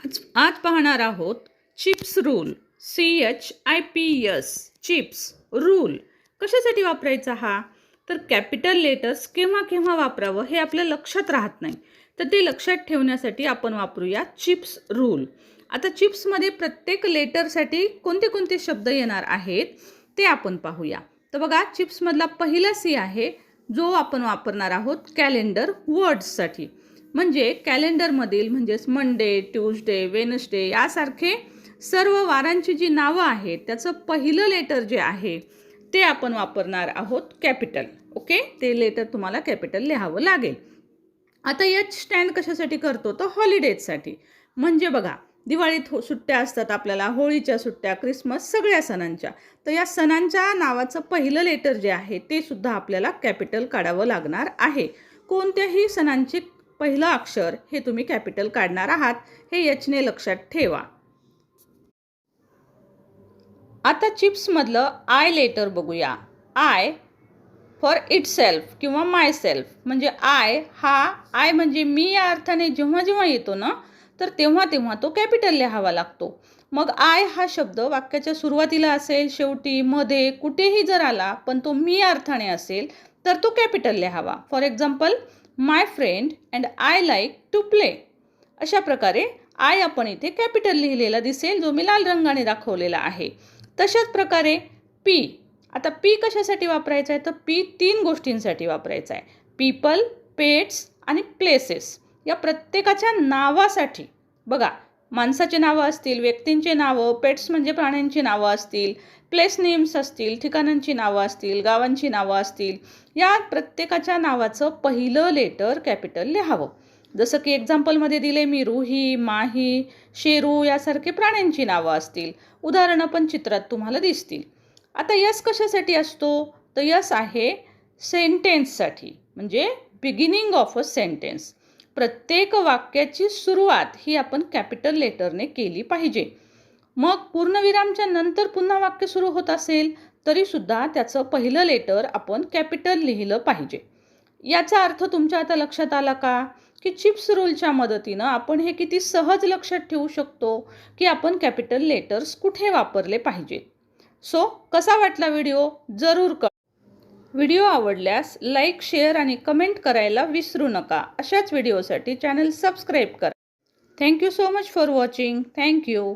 आज पाहणार आहोत chips rule. CHIPS chips rule कशासाठी वापरायचा हा? तर कॅपिटल लेटर्स केव्हा केव्हा वापरावं हे आपल्या लक्षात राहत नाही, तर ते लक्षात ठेवण्यासाठी आपण वापरूया चिप्स रूल. आता चिप्समध्ये प्रत्येक लेटरसाठी कोणते कोणते शब्द येणार आहेत ते आपण पाहूया. तर बघा, चिप्समधला पहिला C आहे जो आपण वापरणार आहोत कॅलेंडर वर्ड्ससाठी. म्हणजे कॅलेंडरमधील म्हणजेच मंडे, ट्यूजडे, वेनसडे यासारखे सर्व वारांची जी नावं आहेत त्याचं पहिलं लेटर जे आहे ते आपण वापरणार आहोत कॅपिटल. ओके, ते लेटर तुम्हाला कॅपिटल लिहावं लागेल. आता H स्टँड कशासाठी करतो? तर हॉलिडेजसाठी. म्हणजे बघा, दिवाळीत सुट्ट्या असतात आपल्याला, होळीच्या सुट्ट्या, क्रिसमस, सगळ्या सणांच्या. तर या सणांच्या नावाचं पहिलं लेटर जे आहे ते सुद्धा आपल्याला कॅपिटल काढावं लागणार आहे. कोणत्याही सणांचे पहिलं अक्षर हे तुम्ही कॅपिटल काढणार आहात, हे Hने लक्षात ठेवा. आता चिप्समधलं आय लेटर बघूया. आय फॉर इटसेल्फ किंवा माय सेल्फ. म्हणजे आय म्हणजे मी या अर्थाने जेव्हा जेव्हा येतो ना, तर तेव्हा तेव्हा तो कॅपिटल लिहावा लागतो. मग आय हा शब्द वाक्याच्या सुरुवातीला असेल, शेवटी, मध्ये, कुठेही जर आला पण तो मी अर्थाने असेल तर तो कॅपिटल लिहावा. For example, my friend and I like to play. अशा प्रकारे आय आपण इथे कॅपिटल लिहिलेला दिसेल, जो मी लाल रंगाने दाखवलेला आहे. तशाच प्रकारे पी. आता पी कशासाठी वापरायचा आहे? तर पी 3 गोष्टींसाठी वापरायचा आहे. पीपल, पेट्स आणि प्लेसेस. या प्रत्येकाच्या नावासाठी. बघा, माणसाची नावं असतील, व्यक्तींची नावं, पेट्स म्हणजे प्राण्यांची नावं असतील, प्लेस नेम्स असतील, ठिकाणांची नावं असतील, गावांची नावं असतील, या प्रत्येकाच्या नावाचं पहिलं लेटर कॅपिटल लिहावं. जसं की एक्झाम्पलमध्ये दिले मी, रुही, माही, शेरू यासारखे प्राण्यांची नावं असतील. उदाहरणं पण चित्रात तुम्हाला दिसतील. आता यस कशासाठी असतो? तर यस आहे सेंटेन्ससाठी. म्हणजे बिगिनिंग ऑफ अ सेंटेन्स. प्रत्येक वाक्याची सुरुवात ही आपण कॅपिटल लेटरने केली पाहिजे. मग पूर्णविरामच्या नंतर पुन्हा वाक्य सुरू होत असेल तरीसुद्धा त्याचं पहिलं लेटर आपण कॅपिटल लिहिलं पाहिजे. याचा अर्थ तुमच्या आता लक्षात आला का? की चिप्स रूलच्या मदतीनं आपण हे किती सहज लक्षात ठेवू शकतो की आपण कॅपिटल लेटर्स कुठे वापरले पाहिजेत. सो कसा वाटला व्हिडिओ? जरूर कळवा. व्हिडिओ आवडल्यास लाईक, शेअर आणि कमेंट करायला विसरू नका. अशाच व्हिडिओसाठी चॅनल सबस्क्राईब करा. Thank you so much for watching. Thank you.